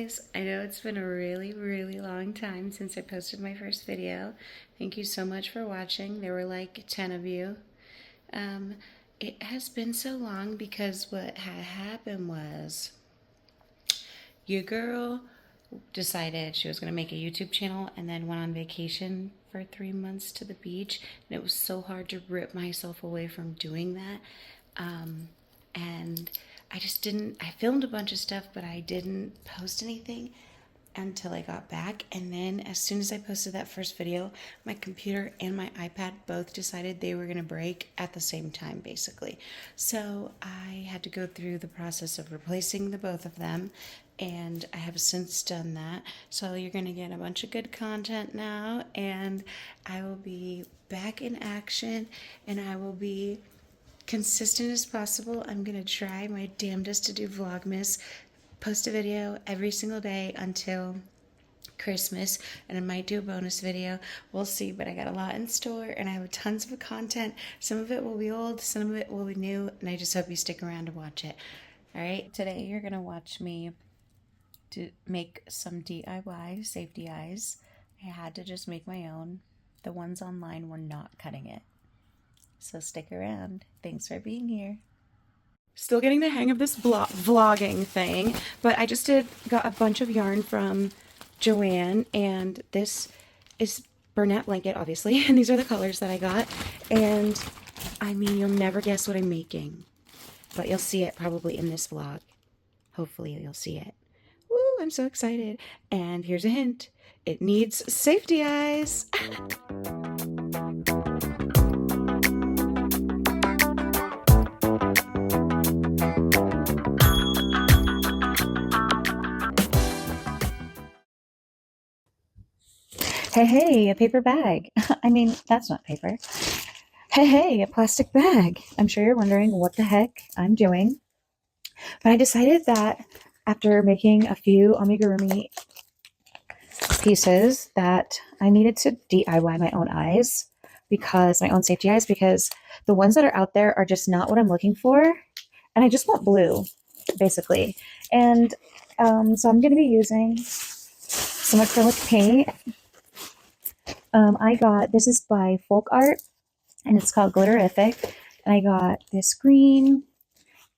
guys, I know it's been a really long time since I posted my first video. Thank you so much for watching. There were like 10 of you. Um, it has been so long because what had happened was your girl decided she was going to make a YouTube channel and then went on vacation for 3 months to the beach. And it was so hard to rip myself away from doing that. And I just didn't, I filmed a bunch of stuff, but I didn't post anything until I got back. And then as soon as I posted that first video, my computer and my iPad both decided they were going to break at the same time, basically. So I had to go through the process of replacing the both of them, and I have since done that. So you're going to get a bunch of good content now, and I will be back in action, and I will be consistent as possible. I'm going to try my damnedest to do Vlogmas, post a video every single day until Christmas, and I might do a bonus video. We'll see, but I got a lot in store and I have tons of content. Some of it will be old, some of it will be new, and I just hope you stick around to watch it. All right, today you're going to watch me to make some DIY safety eyes. I had to just make my own. The ones online were not cutting it. So stick around. Thanks for being here. Still getting the hang of this vlogging thing, but I just got a bunch of yarn from Joanne, and this is Burnette blanket, obviously, and these are the colors that I got. And I mean, you'll never guess what I'm making, but you'll see it probably in this vlog. Hopefully you'll see it. Woo, I'm so excited. And here's a hint. It needs safety eyes. Hey, a paper bag. I mean, that's not paper. Hey, a plastic bag. I'm sure you're wondering what the heck I'm doing. But I decided that after making a few amigurumi pieces that I needed to DIY my own eyes, because my own safety eyes, because the ones that are out there are just not what I'm looking for. And I just want blue, basically. And so I'm going to be using some acrylic paint. I got, this is by Folk Art, and it's called Glitterific. And I got this green,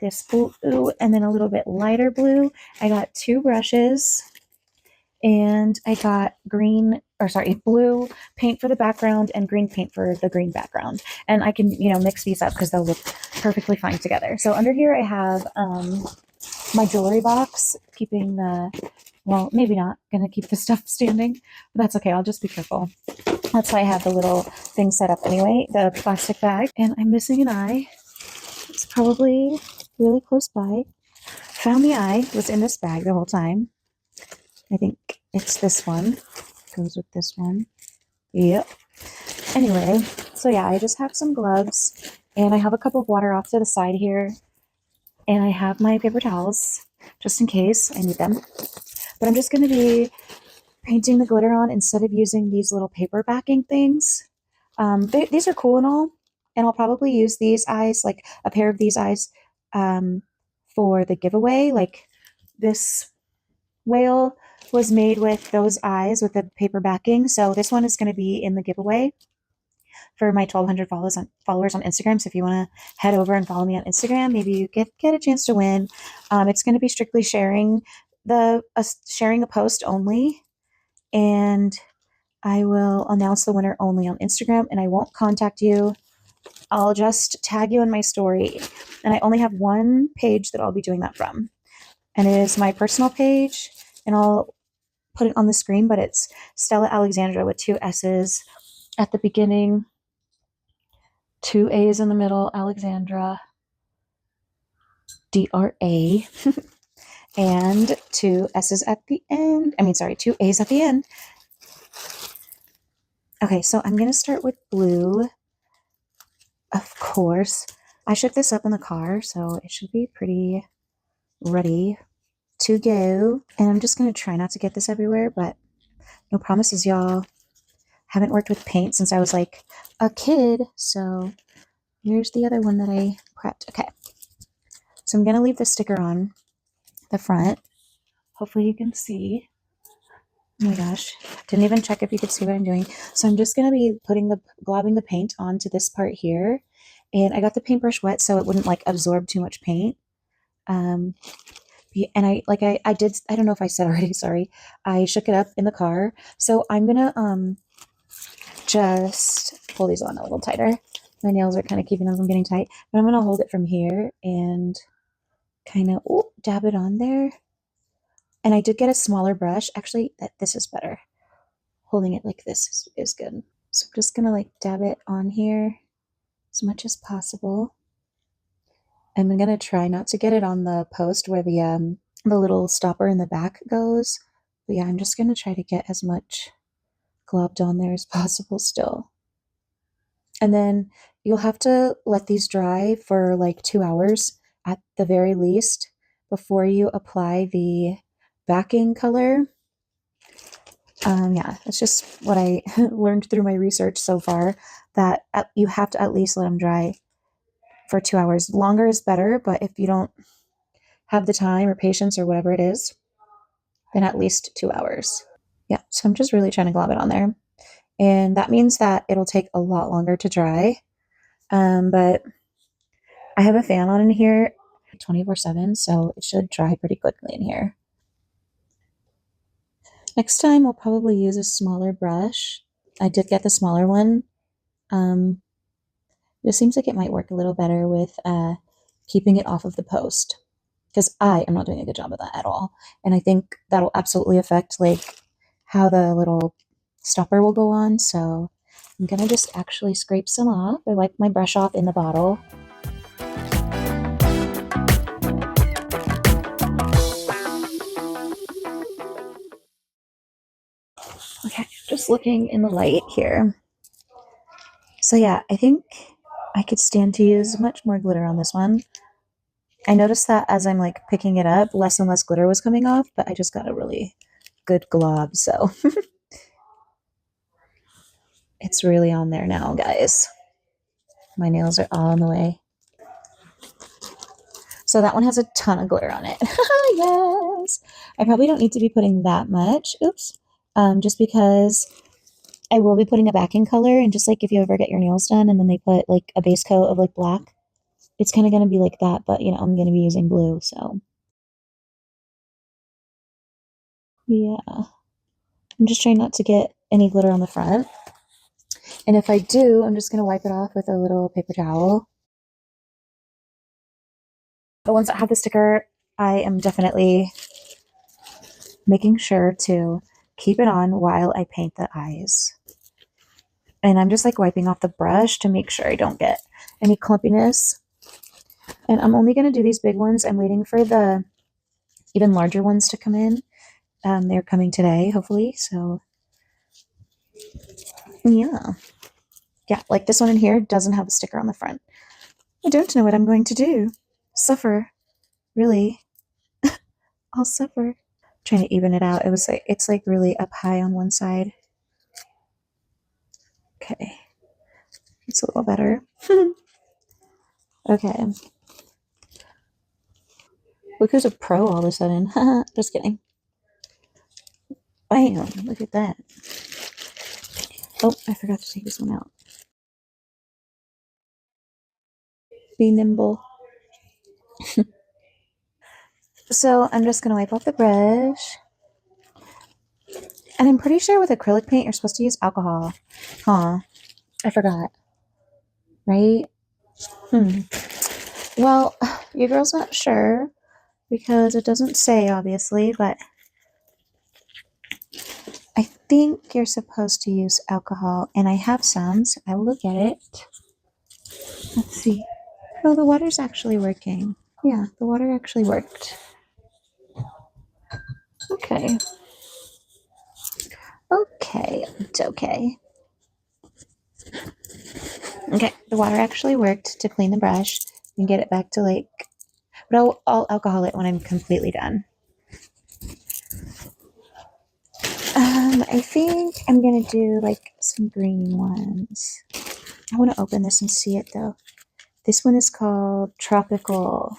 this blue, and then a little bit lighter blue. I got 2 brushes, and I got blue paint for the background and green paint for the green background. And I can, mix these up because they'll look perfectly fine together. So under here I have my jewelry box, keeping the, well, maybe not going to keep the stuff standing, but that's okay. I'll just be careful. That's why I have the little thing set up anyway, the plastic bag. And I'm missing an eye. It's probably really close by. Found the eye, was in this bag the whole time. I think it's this one. Goes with this one. Yep. Anyway, so yeah, I just have some gloves, and I have a cup of water off to the side here. And I have my paper towels, just in case I need them. But I'm just going to be painting the glitter on instead of using these little paper backing things. These are cool and all, and I'll probably use these eyes, like a pair of these eyes, for the giveaway. Like this whale was made with those eyes with the paper backing, so this one is going to be in the giveaway for my 1,200 followers on Instagram. So if you want to head over and follow me on Instagram, maybe you get a chance to win. It's going to be strictly sharing a post only, and I will announce the winner only on Instagram, and I won't contact you. I'll just tag you in my story, and I only have one page that I'll be doing that from, and it is my personal page, and I'll put it on the screen, but it's Stella Alexandra with 2 S's at the beginning, 2 A's in the middle, Alexandra, DRA, and 2 S's at the end. 2 A's at the end. Okay, so I'm going to start with blue. Of course, I shook this up in the car, so it should be pretty ready to go. And I'm just going to try not to get this everywhere, but no promises, y'all. Haven't worked with paint since I was like a kid, so here's the other one that I prepped. Okay, so I'm going to leave the sticker on the front. Hopefully you can see. Oh my gosh, didn't even check if you could see what I'm doing. So I'm just going to be globbing the paint onto this part here. And I got the paintbrush wet so it wouldn't like absorb too much paint. And I did, I don't know if I said already, sorry. I shook it up in the car. So I'm going to just pull these on a little tighter. My nails are kind of keeping them from getting tight. But I'm going to hold it from here and kind of dab it on there. And I did get a smaller brush. Actually, this is better. Holding it like this is good. So I'm just gonna like dab it on here as much as possible. And I'm gonna try not to get it on the post where the little stopper in the back goes. But yeah, I'm just gonna try to get as much globbed on there as possible still. And then you'll have to let these dry for like 2 hours at the very least before you apply the backing color. Yeah, that's just what I learned through my research so far, that you have to at least let them dry for 2 hours. Longer is better, but if you don't have the time or patience or whatever it is, then at least 2 hours. Yeah, so I'm just really trying to glob it on there. And that means that it'll take a lot longer to dry. But I have a fan on in here 24/7, so it should dry pretty quickly in here. Next time, I'll probably use a smaller brush. I did get the smaller one. It seems like it might work a little better with keeping it off of the post, because I am not doing a good job of that at all. And I think that'll absolutely affect like how the little stopper will go on. So I'm gonna just actually scrape some off. I wipe my brush off in the bottle. Okay, just looking in the light here. So yeah, I think I could stand to use much more glitter on this one. I noticed that as I'm like picking it up, less and less glitter was coming off, but I just got a really good glob, so it's really on there now, guys. My nails are all on the way. So that one has a ton of glitter on it. Yes! I probably don't need to be putting that much. Oops. Just because I will be putting a backing color, and just like if you ever get your nails done and then they put like a base coat of like black, it's kind of going to be like that, but you know, I'm going to be using blue, so yeah. I'm just trying not to get any glitter on the front. And if I do, I'm just going to wipe it off with a little paper towel. The ones that have the sticker, I am definitely making sure to keep it on while I paint the eyes. And I'm just like wiping off the brush to make sure I don't get any clumpiness. And I'm only going to do these big ones. I'm waiting for the even larger ones to come in. They're coming today, hopefully. So yeah. Yeah, like this one in here doesn't have a sticker on the front. I don't know what I'm going to do. Suffer. Really. I'll suffer. Trying to even it out. It's like really up high on one side. Okay. It's a little better. Okay. Look who's a pro all of a sudden. Just kidding. Bam. Look at that. Oh, I forgot to take this one out. Be nimble. So I'm just going to wipe off the brush. And I'm pretty sure with acrylic paint, you're supposed to use alcohol. Huh. I forgot. Right? Well, your girl's not sure because it doesn't say, obviously, but I think you're supposed to use alcohol, and I have some, so I will look at it. Let's see. Oh, the water's actually working. Yeah, the water actually worked. Okay. Okay, it's okay. Okay, the water actually worked to clean the brush and get it back to like, but I'll alcohol it when I'm completely done. I think I'm gonna do like some green ones. I want to open this and see it though. This one is called Tropical.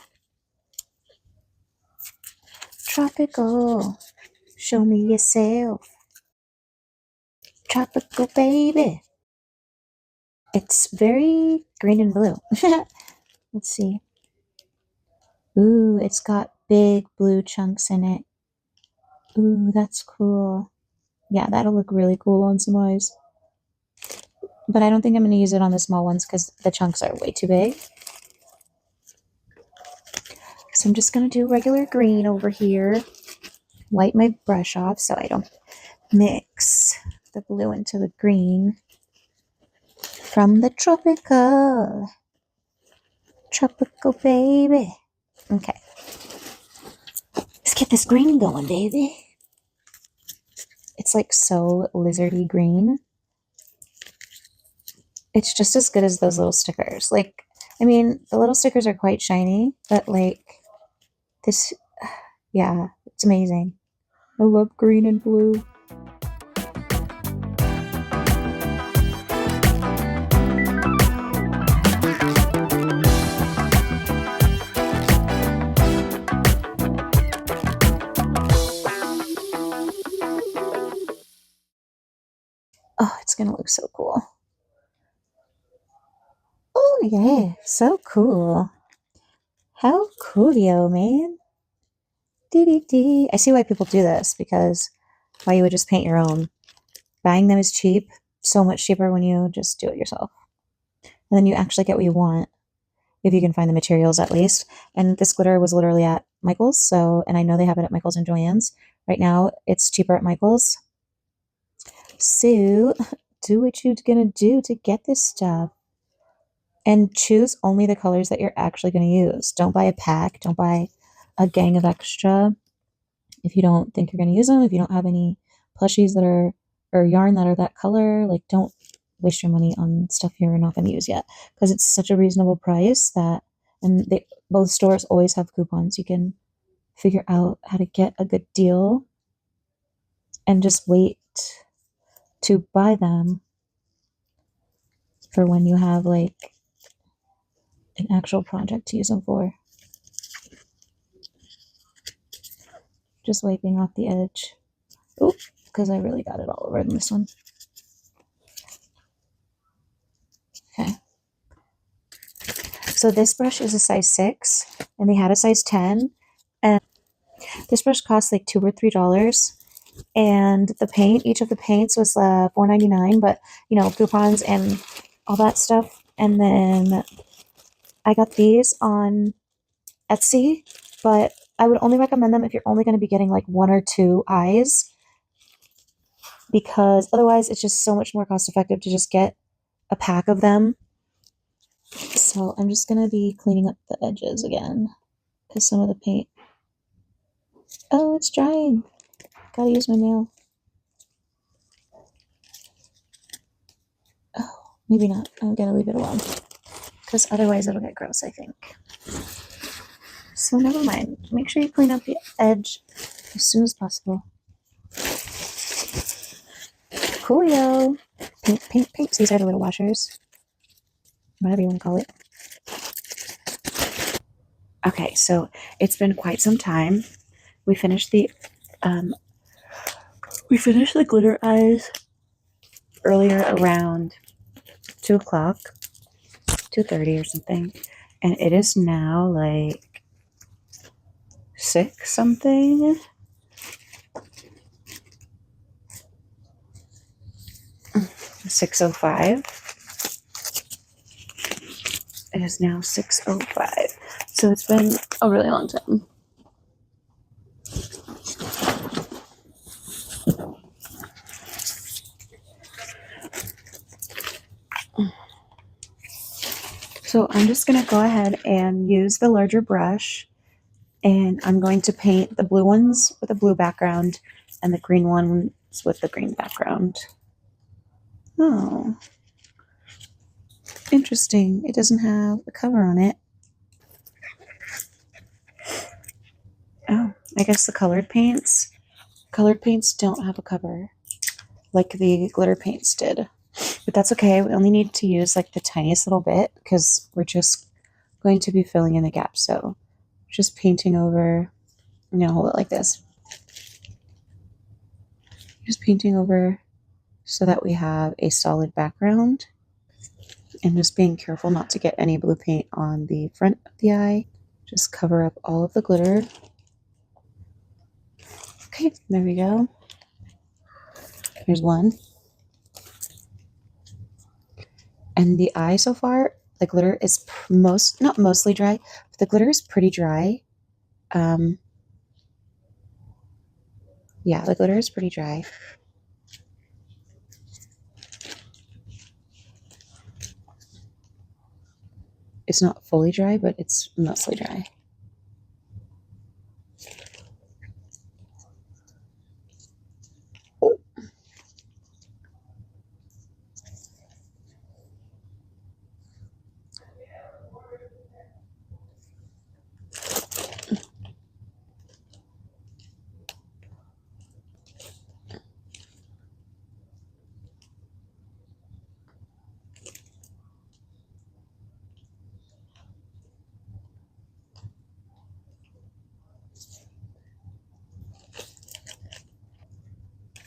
Tropical. Show me yourself. Tropical baby. It's very green and blue. Let's see. Ooh, it's got big blue chunks in it. Ooh, that's cool. Yeah, that'll look really cool on some eyes. But I don't think I'm going to use it on the small ones because the chunks are way too big. So I'm just going to do regular green over here. Wipe my brush off so I don't mix the blue into the green from the tropical baby. Okay, let's get this green going, baby. It's like so lizardy green. It's just as good as those little stickers. Like, I mean, the little stickers are quite shiny, but like this, yeah, it's amazing. I love green and blue. Oh, it's gonna look so cool. Oh yeah, so cool. How coolio, man. Dee. I see why people do this, because why you would just paint your own. Buying them is cheap, so much cheaper when you just do it yourself. And then you actually get what you want, if you can find the materials at least. And this glitter was literally at Michael's, so, and I know they have it at Michael's and Joann's. Right now, it's cheaper at Michael's. So, do what you're gonna do to get this stuff. And choose only the colors that you're actually going to use. Don't buy a pack. Don't buy a gang of extra if you don't think you're going to use them. If you don't have any plushies that are, or yarn that are that color, like don't waste your money on stuff you're not going to use yet, because it's such a reasonable price that, and both stores always have coupons. You can figure out how to get a good deal and just wait to buy them for when you have like an actual project to use them for. Just wiping off the edge. Oop, because I really got it all over in this one. Okay. So this brush is a size 6, and they had a size 10. And this brush cost like $2 or $3. And the paint, each of the paints was $4.99, but you know, coupons and all that stuff. And then I got these on Etsy, but I would only recommend them if you're only going to be getting like 1 or 2 eyes, because otherwise it's just so much more cost effective to just get a pack of them. So I'm just going to be cleaning up the edges again, because some of the paint, oh, it's drying. Gotta use my nail. Oh, maybe not. I'm gonna leave it alone, because otherwise it'll get gross, I think. So never mind. Make sure you clean up the edge as soon as possible. Coolio. Paint. These are the little washers. Whatever you want to call it. Okay, so it's been quite some time. We finished the glitter eyes earlier around 2 o'clock, 2:30 or something, and it is now like 6 something. $6:05. It is now 6:05. So it's been a really long time. So I'm just going to go ahead and use the larger brush, and I'm going to paint the blue ones with a blue background and the green ones with the green background. Oh, interesting. It doesn't have a cover on it. Oh, I guess the colored paints don't have a cover like the glitter paints did. But that's okay. We only need to use like the tiniest little bit, because we're just going to be filling in the gaps. So just painting over I'm gonna hold it like this. Just painting over so that we have a solid background, and just being careful not to get any blue paint on the front of the eye. Just cover up all of the glitter. Okay, there we go. Here's one. And the eye so far, the glitter is not mostly dry, but the glitter is pretty dry. Yeah, the glitter is pretty dry. It's not fully dry, but it's mostly dry. Oh.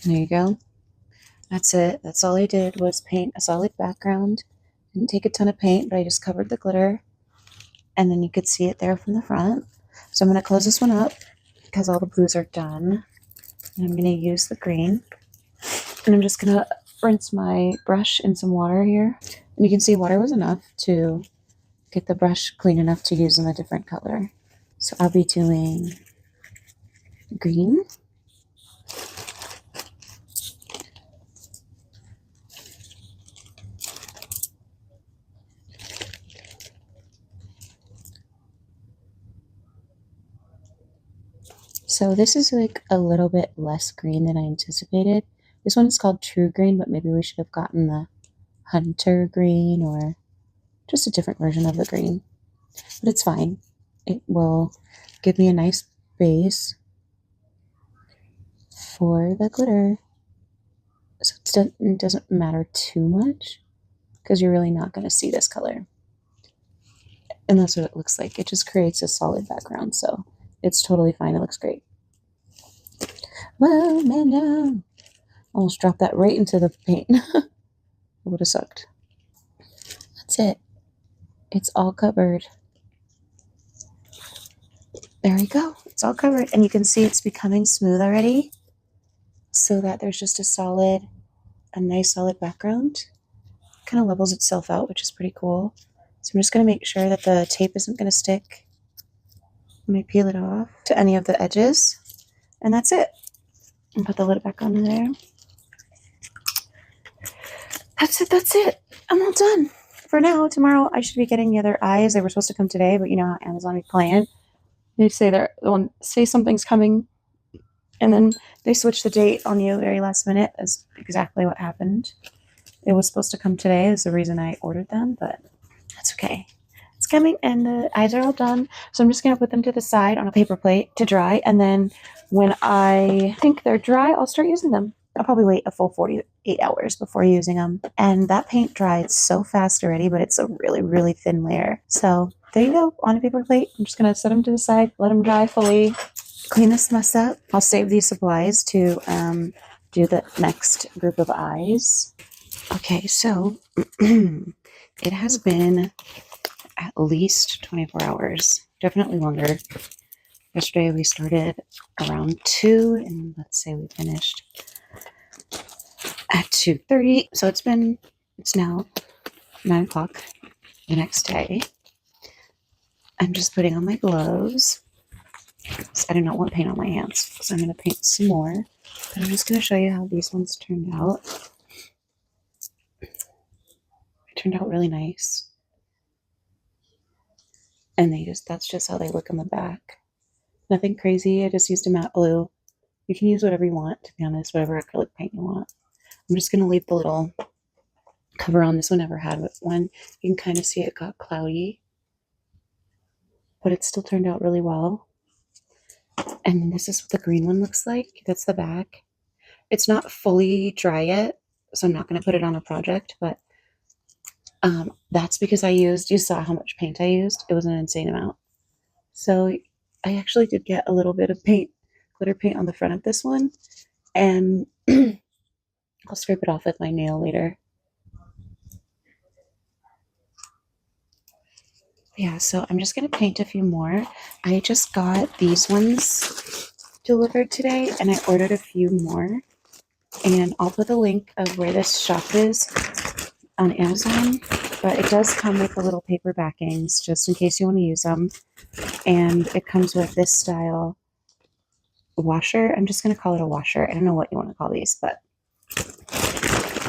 There you go. That's it. That's all I did was paint a solid background. Didn't take a ton of paint, but I just covered the glitter. And then you could see it there from the front. So I'm going to close this one up because all the blues are done. And I'm going to use the green. And I'm just going to rinse my brush in some water here. And you can see water was enough to get the brush clean enough to use in a different color. So I'll be doing green. So this is like a little bit less green than I anticipated. This one is called True Green, but maybe we should have gotten the Hunter Green or just a different version of the green. But it's fine. It will give me a nice base for the glitter. So it doesn't matter too much because you're really not going to see this color. And that's what it looks like. It just creates a solid background. So it's totally fine. It looks great. Whoa, man down. Almost dropped that right into the paint. It would have sucked. That's it. It's all covered. There we go. It's all covered. And you can see it's becoming smooth already. So that there's just a nice solid background. Kind of levels itself out, which is pretty cool. So I'm just going to make sure that the tape isn't going to stick when I peel it off to any of the edges. And that's it. And put the lid back on there. That's it. I'm all done for now. Tomorrow I should be getting the other eyes. They were supposed to come today, but you know how Amazon is playing. They say something's coming, and then they switch the date on you very last minute. That's exactly what happened. It was supposed to come today. Is the reason I ordered them, but that's okay. It's coming, and the eyes are all done. So I'm just going to put them to the side on a paper plate to dry, and then when I think they're dry, I'll start using them. I'll probably wait a full 48 hours before using them. And that paint dried so fast already, but it's a really, really thin layer. So there you go, on a paper plate. I'm just going to set them to the side, let them dry fully, clean this mess up. I'll save these supplies to do the next group of eyes. Okay, so it has been at least 24 hours, definitely longer. Yesterday we started around 2, and let's say we finished at 2:30. So it's now 9 o'clock the next day. I'm just putting on my gloves. So I do not want paint on my hands, so I'm going to paint some more. But I'm just going to show you how these ones turned out. It turned out really nice. And that's just how they look on the back. Nothing crazy. I just used a matte blue. You can use whatever you want, to be honest, whatever acrylic paint you want. I'm just going to leave the little cover on. This one never had one. You can kind of see it got cloudy, but it still turned out really well. And this is what the green one looks like. That's the back. It's not fully dry yet, so I'm not going to put it on a project, but that's because you saw how much paint I used. It was an insane amount. So I actually did get a little bit of paint, glitter paint on the front of this one, and I'll scrape it off with my nail later. Yeah, so I'm just going to paint a few more. I just got these ones delivered today, and I ordered a few more. And I'll put the link of where this shop is on Amazon, but it does come with the little paper backings just in case you want to use them. And it comes with this style washer. I'm just going to call it a washer. I don't know what you want to call these, but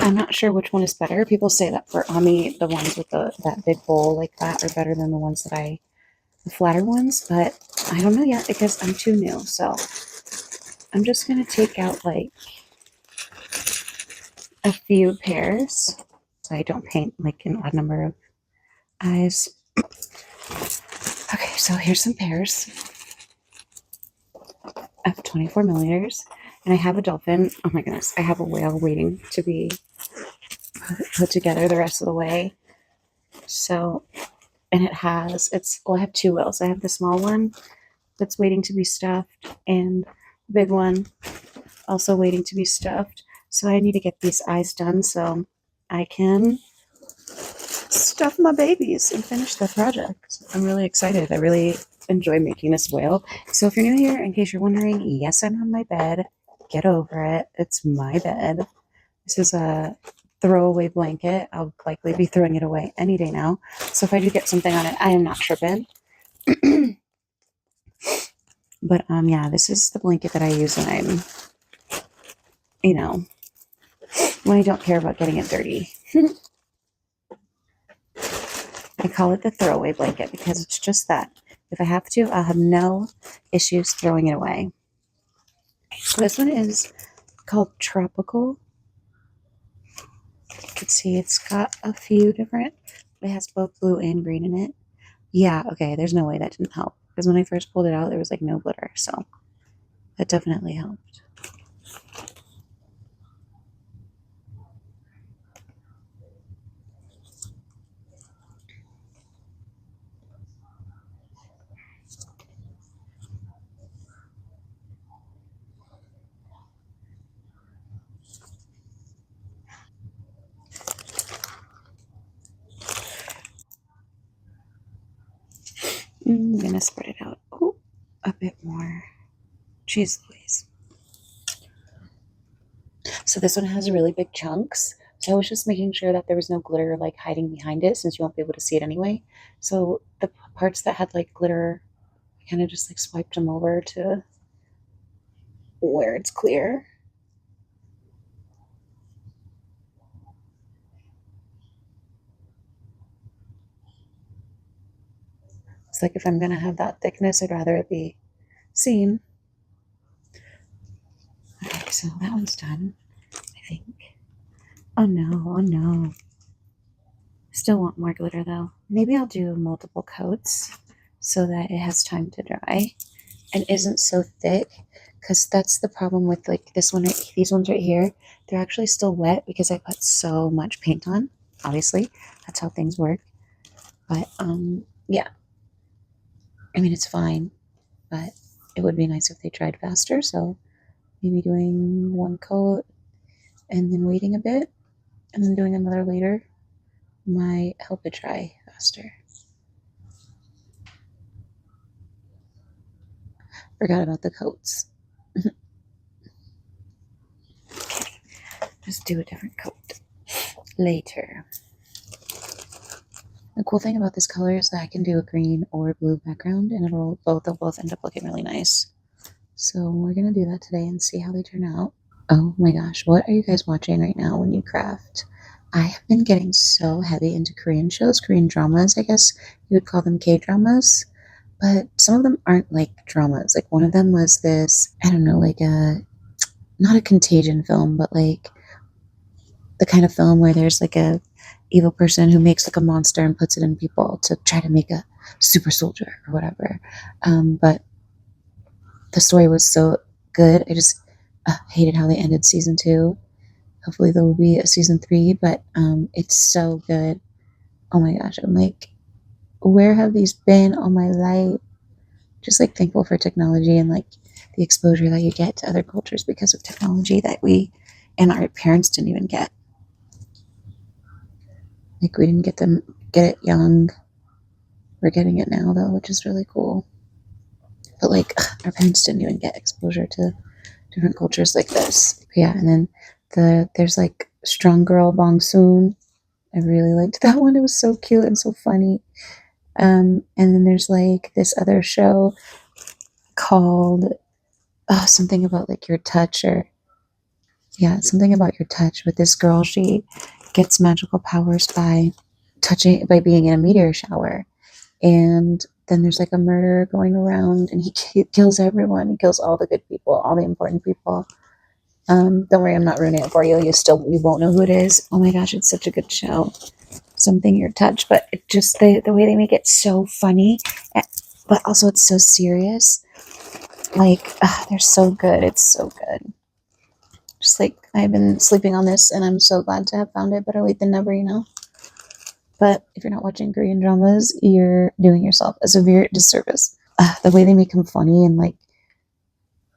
I'm not sure which one is better. People say that for Ami, the ones with that big bowl like that are better than the ones that the flatter ones, but I don't know yet because I'm too new. So I'm just going to take out like a few pairs so I don't paint like an odd number of eyes. Okay, so here's some pairs of 24 millimeters, and I have a dolphin. Oh my goodness, I have a whale waiting to be put together the rest of the way. So, and I have two whales. I have the small one that's waiting to be stuffed, and the big one also waiting to be stuffed. So I need to get these eyes done so I can stuff my babies and finish the project. I'm really excited. I really enjoy making this whale. So if you're new here, in case you're wondering, yes, I'm on my bed. Get over it. It's my bed. This is a throwaway blanket. I'll likely be throwing it away any day now. So if I do get something on it, I am not tripping. But yeah, this is the blanket that I use when I'm, when I don't care about getting it dirty. I call it the throwaway blanket because it's just that. If I have to, I'll have no issues throwing it away. So this one is called Tropical. You can see it's got a few different, it has both blue and green in it. Yeah, okay, there's no way that didn't help. Because when I first pulled it out, there was like no glitter. So that definitely helped. I'm gonna spread it out a bit more. Jeez Louise. So this one has really big chunks. So I was just making sure that there was no glitter like hiding behind it since you won't be able to see it anyway. So the parts that had like glitter, I kind of just like swiped them over to where it's clear. It's like if I'm gonna have that thickness, I'd rather it be seen. Okay, so that one's done, I think. Oh no, oh no. Still want more glitter though. Maybe I'll do multiple coats so that it has time to dry and isn't so thick, because that's the problem with like this one, these ones right here. They're actually still wet because I put so much paint on. Obviously, that's how things work. But yeah. I mean, it's fine, but it would be nice if they dried faster. So maybe doing one coat and then waiting a bit and then doing another later might help it dry faster. Forgot about the coats. Okay, just do a different coat later. The cool thing about this color is that I can do a green or blue background and they'll both end up looking really nice. So we're gonna do that today and see how they turn out. Oh my gosh, what are you guys watching right now when you craft? I have been getting so heavy into Korean shows, Korean dramas, I guess you would call them K-dramas. But some of them aren't like dramas. Like one of them was this, I don't know, like not a contagion film, but like the kind of film where there's like a evil person who makes like a monster and puts it in people to try to make a super soldier or whatever. But the story was so good. I just hated how they ended season 2. Hopefully there will be a season 3, but it's so good. Oh my gosh, I'm like, where have these been all my life? just like thankful for technology and like the exposure that you get to other cultures because of technology that we and our parents didn't even get. Like we didn't get it young. We're getting it now though, which is really cool. But like our parents didn't even get exposure to different cultures like this. But yeah, and then there's like Strong Girl Bong Soon. I really liked that one. It was so cute and so funny. And then there's like this other show called something about like your touch, or yeah, something about your touch, with this girl. She gets magical powers by being in a meteor shower. And then there's like a murderer going around, and he kills everyone. He kills all the good people, all the important people. Don't worry, I'm not ruining it for you. You won't know who it is. Oh my gosh, it's such a good show. Something your touch, but it just the way they make it so funny, but also it's so serious. Like they're so good. It's so good. Just like I've been sleeping on this, and I'm so glad to have found it. Better late than never, you know. But if you're not watching Korean dramas, you're doing yourself a severe disservice. The way they make them funny, and like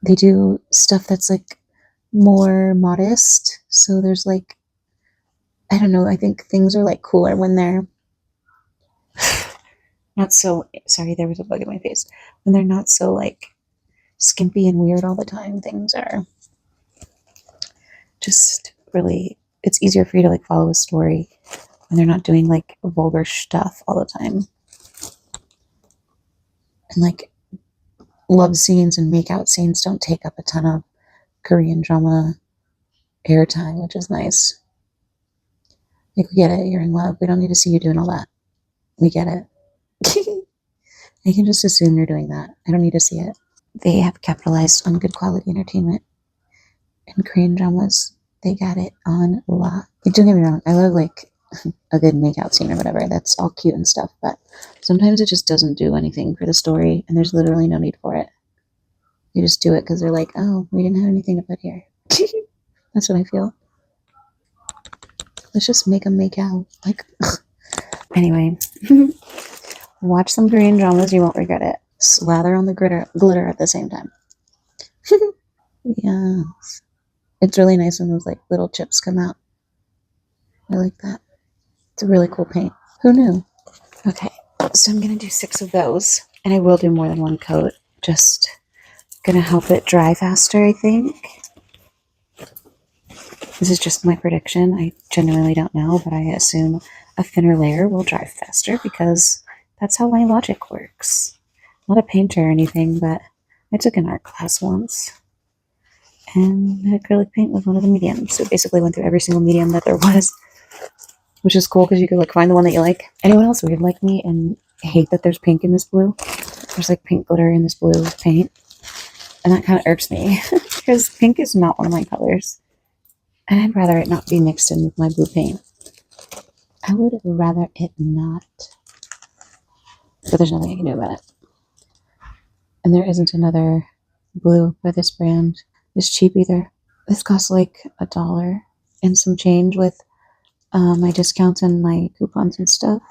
they do stuff that's like more modest. So there's like, I don't know, I think things are like cooler when they're not so, sorry, there was a bug in my face. When they're not so like skimpy and weird all the time, things are just really, it's easier for you to like follow a story when they're not doing like vulgar stuff all the time. And like love scenes and make out scenes don't take up a ton of Korean drama airtime, which is nice. Like, we get it, you're in love. We don't need to see you doing all that. We get it. I can just assume you're doing that. I don't need to see it. They have capitalized on good quality entertainment in Korean dramas. They got it on a lot. Like, don't get me wrong, I love like a good makeout scene or whatever. That's all cute and stuff, but sometimes it just doesn't do anything for the story, and there's literally no need for it. They just do it because they're like, oh, we didn't have anything to put here. That's what I feel. Let's just make them make out. Like, anyway, watch some Korean dramas. You won't regret it. Slather on the glitter at the same time. Yeah, it's really nice when those like little chips come out. I like that. It's a really cool paint. Who knew? Okay, so I'm gonna do 6 of those, and I will do more than one coat. Just gonna help it dry faster, I think. This is just my prediction. I genuinely don't know, but I assume a thinner layer will dry faster because that's how my logic works. I'm not a painter or anything, but I took an art class once, and acrylic paint was one of the mediums. So basically went through every single medium that there was, which is cool because you could like find the one that you like. Anyone else weird like me and hate that there's pink in this blue? There's like pink glitter in this blue paint, and that kind of irks me because pink is not one of my colors. And I'd rather it not be mixed in with my blue paint. I would rather it not. But there's nothing I can do about it. And there isn't another blue by this brand. It's cheap either. This costs like $1 and some change with my discounts and my coupons and stuff.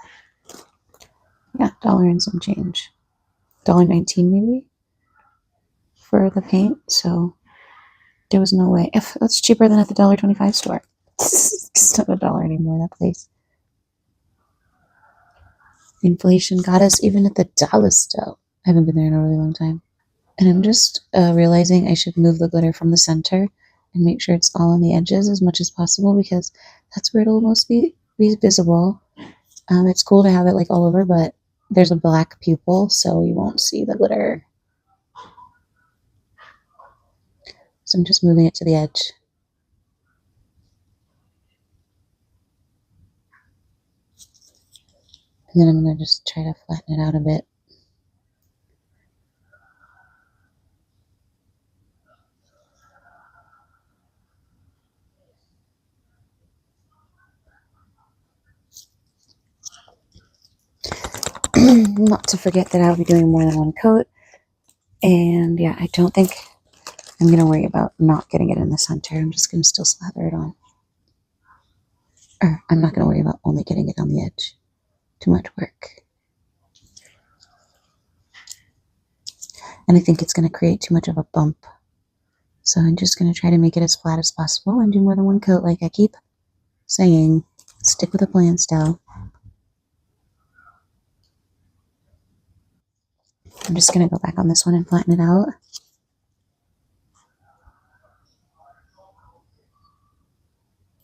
Yeah, $1 and some change. $1.19 maybe for the paint. So there was no way. If that's cheaper than at the $1.25 store. It's not $1 anymore, that place. Inflation got us even at the dollar store. I haven't been there in a really long time. And I'm just realizing I should move the glitter from the center and make sure it's all on the edges as much as possible because that's where it'll most be visible. It's cool to have it like all over, but there's a black pupil, so you won't see the glitter. So I'm just moving it to the edge. And then I'm going to just try to flatten it out a bit. Not to forget that I'll be doing more than one coat. And yeah, I don't think I'm going to worry about not getting it in the center. I'm just going to still slather it on. Or I'm not going to worry about only getting it on the edge. Too much work. and I think it's going to create too much of a bump. So I'm just going to try to make it as flat as possible and do more than one coat like I keep saying. Stick with a plan still. I'm just going to go back on this one and flatten it out.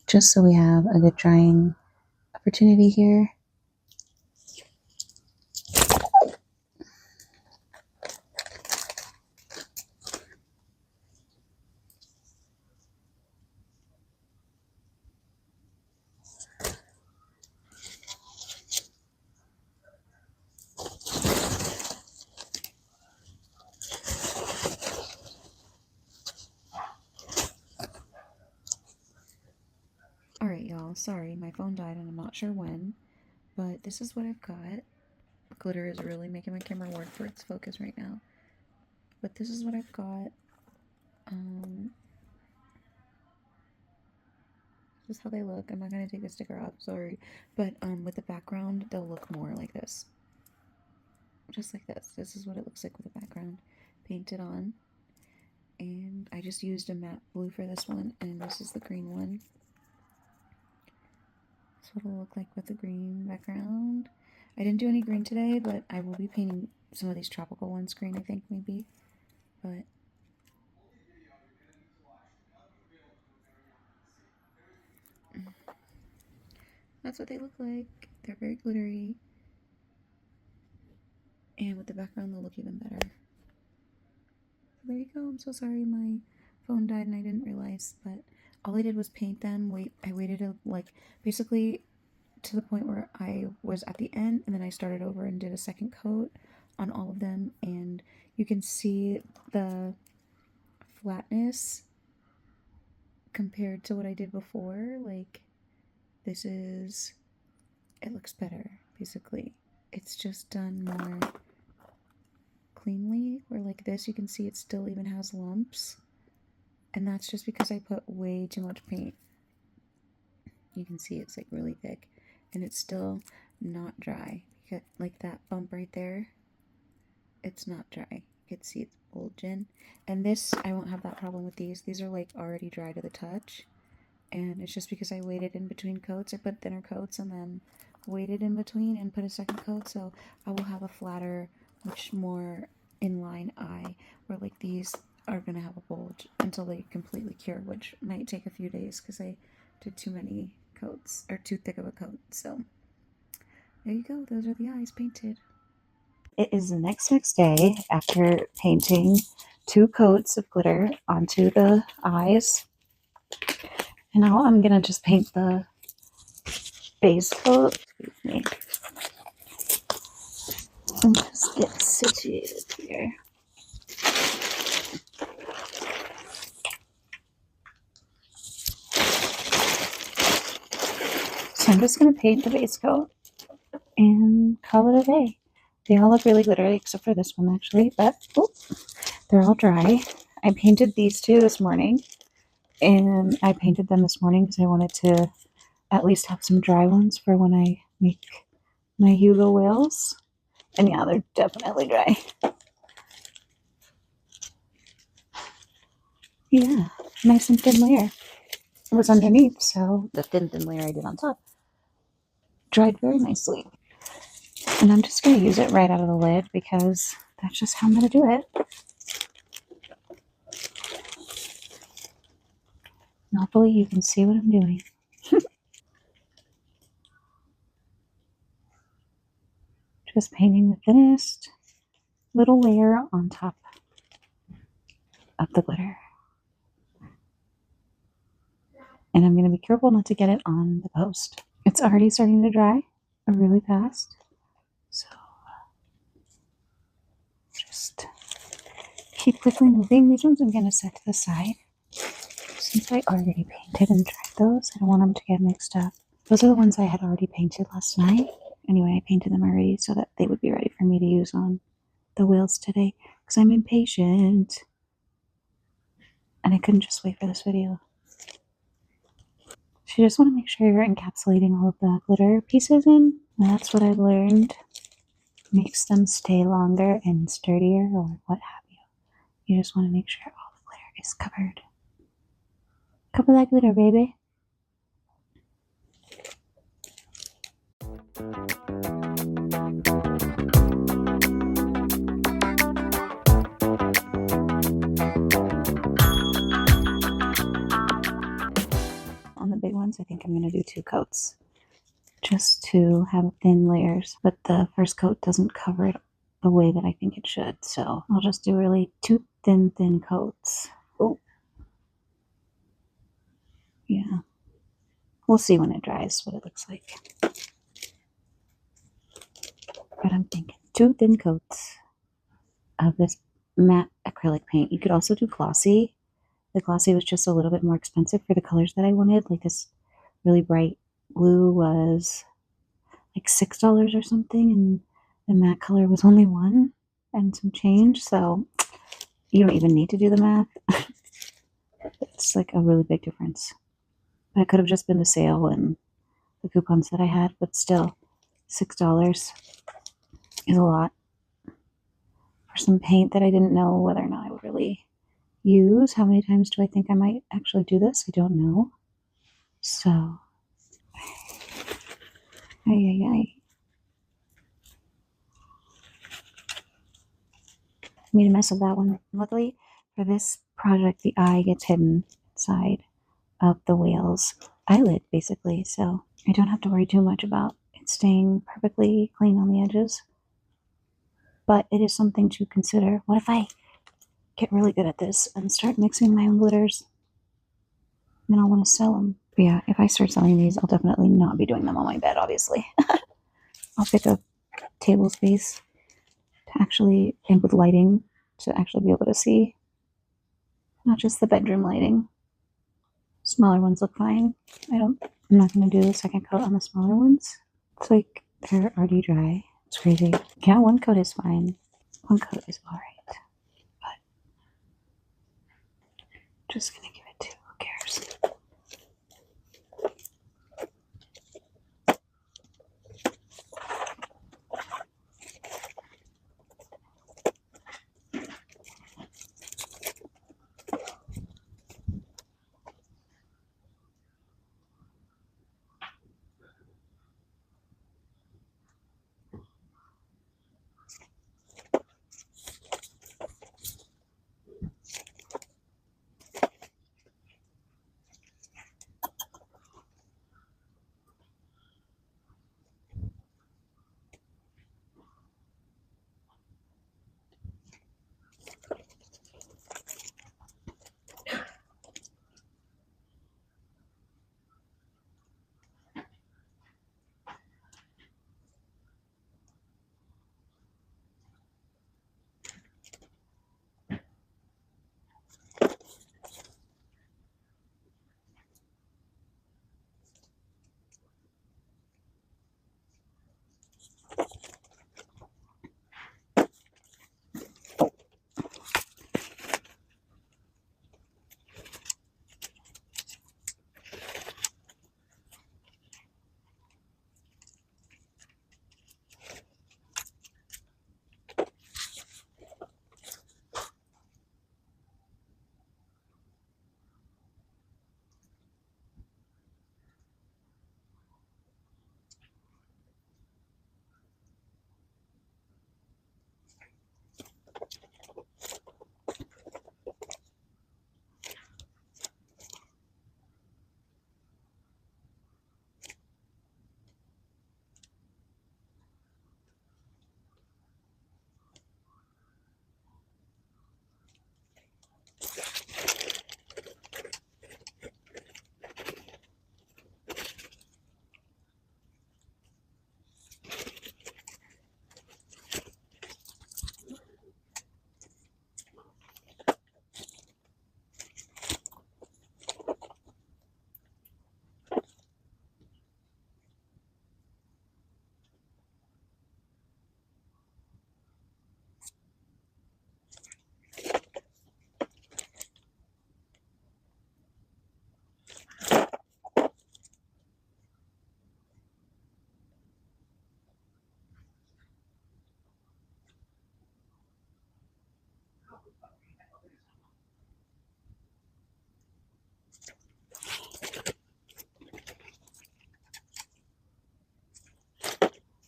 Just so we have a good drying opportunity here. Alright, y'all, sorry, my phone died and I'm not sure when, but this is what I've got. Glitter is really making my camera work for its focus right now. But this is what I've got. This is how they look. I'm not going to take the sticker off, sorry. But with the background, they'll look more like this. Just like this. This is what it looks like with the background painted on. And I just used a matte blue for this one, and this is the green one. That's what it'll look like with the green background. I didn't do any green today, but I will be painting some of these tropical ones green, I think, maybe. But that's what they look like. They're very glittery. And with the background, they'll look even better. There you go. I'm so sorry my phone died and I didn't realize, but all I did was paint them. I waited basically to the point where I was at the end, and then I started over and did a second coat on all of them, and you can see the flatness compared to what I did before. Like, it looks better, basically. It's just done more cleanly, where like this, you can see it still even has lumps, and that's just because I put way too much paint. You can see it's like really thick, and it's still not dry. You get like that bump right there, it's not dry. You can see it's bulging, and this, I won't have that problem with these are like already dry to the touch, and it's just because I waited in between coats. I put thinner coats and then waited in between and put a second coat, so I will have a flatter, much more inline eye, where like these are gonna have a bulge until they completely cure, which might take a few days because I did too many coats, or too thick of a coat. So there you go, those are the eyes painted. It is the next day after painting 2 coats of glitter onto the eyes. And now I'm gonna just paint the base coat. Excuse me. And just get situated here. So I'm just gonna paint the base coat and call it a day. They all look really glittery except for this one actually, but they're all dry. I painted these 2 this morning, and I painted them this morning because I wanted to at least have some dry ones for when I make my Hugo whales. And yeah, they're definitely dry. Yeah, nice and thin layer. It was underneath, so the thin layer I did on top dried very nicely. And I'm just going to use it right out of the lid because that's just how I'm going to do it. And hopefully you can see what I'm doing. Just painting the thinnest little layer on top of the glitter. And I'm going to be careful not to get it on the post. It's already starting to dry really fast. So just keep quickly moving. These ones I'm going to set to the side. Since I already painted and dried those, I don't want them to get mixed up. Those are the ones I had already painted last night. Anyway, I painted them already so that they would be ready for me to use on the whales today because I'm impatient. And I couldn't just wait for this video. So you just want to make sure you're encapsulating all of the glitter pieces in. And that's what I've learned makes them stay longer and sturdier, or what have you. You just want to make sure all the glitter is covered. Cover that glitter, baby. On the big ones, I think I'm going to do 2 coats just to have thin layers, but the first coat doesn't cover it the way that I think it should, so I'll just do really 2 thin coats. Oh, yeah. We'll see when it dries what it looks like. But I'm thinking 2 thin coats of this matte acrylic paint. You could also do glossy. The glossy was just a little bit more expensive for the colors that I wanted. Like this really bright blue was like $6 or something, and the matte color was only 1 and some change. So you don't even need to do the math. It's like a really big difference. But it could have just been the sale and the coupons that I had, but still, $6 is a lot for some paint that I didn't know whether or not I would really use. How many times do I think I might actually do this? I don't know. So, ay. Made a mess of that one. Luckily for this project, the eye gets hidden inside of the whale's eyelid, basically. So I don't have to worry too much about it staying perfectly clean on the edges. But it is something to consider. What if I get really good at this and start mixing my own glitters? Then I'll want to sell them. But yeah, if I start selling these, I'll definitely not be doing them on my bed, obviously. I'll pick a table space to actually, and with lighting, to actually be able to see, not just the bedroom lighting. Smaller ones look fine. I'm not going to do the second coat on the smaller ones. It's like they're already dry. It's crazy. Yeah, 1 coat is fine. 1 coat is alright. But just going to give it 2. Who cares?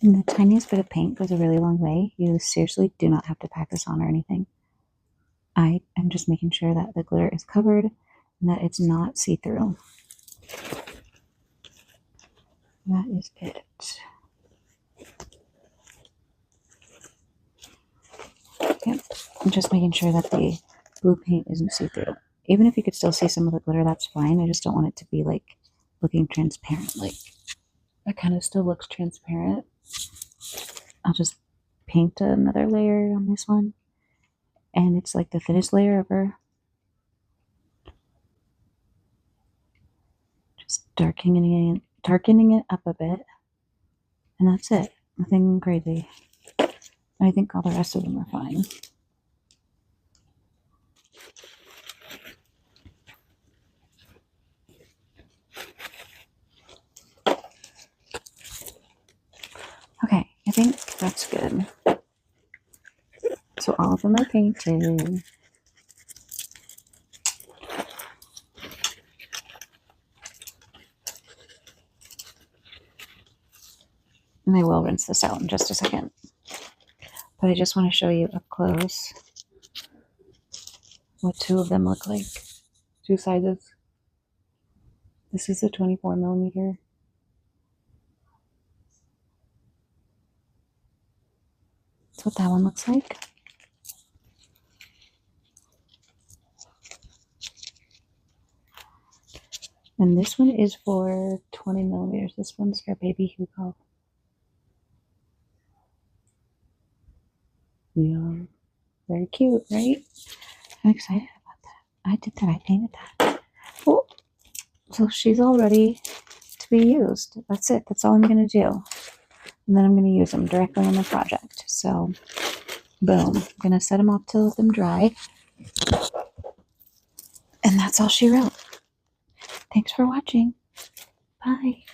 And the tiniest bit of paint goes a really long way. You seriously do not have to pack this on or anything. I am just making sure that the glitter is covered and that it's not see-through. That is it. Yep. I'm just making sure that the blue paint isn't see-through. Even if you could still see some of the glitter, that's fine. I just don't want it to be like looking transparent. Like that kind of still looks transparent. I'll just paint another layer on this one. And it's like the thinnest layer ever. Just darkening it up a bit. And that's it. Nothing crazy. I think all the rest of them are fine. Okay, I think that's good. So all of them are painted. And I will rinse this out in just a second. But I just want to show you up close what two of them look like. Two sizes. This is a 24 millimeter. That's what that one looks like. And this one is for 20 millimeters. This one's for baby Hugo. Yeah. Very cute, right? I'm excited about that. I did that. I painted that. Oh, so she's all ready to be used. That's it. That's all I'm going to do. And then I'm going to use them directly on the project. So, boom. I'm going to set them off to let them dry. And that's all she wrote. Thanks for watching. Bye.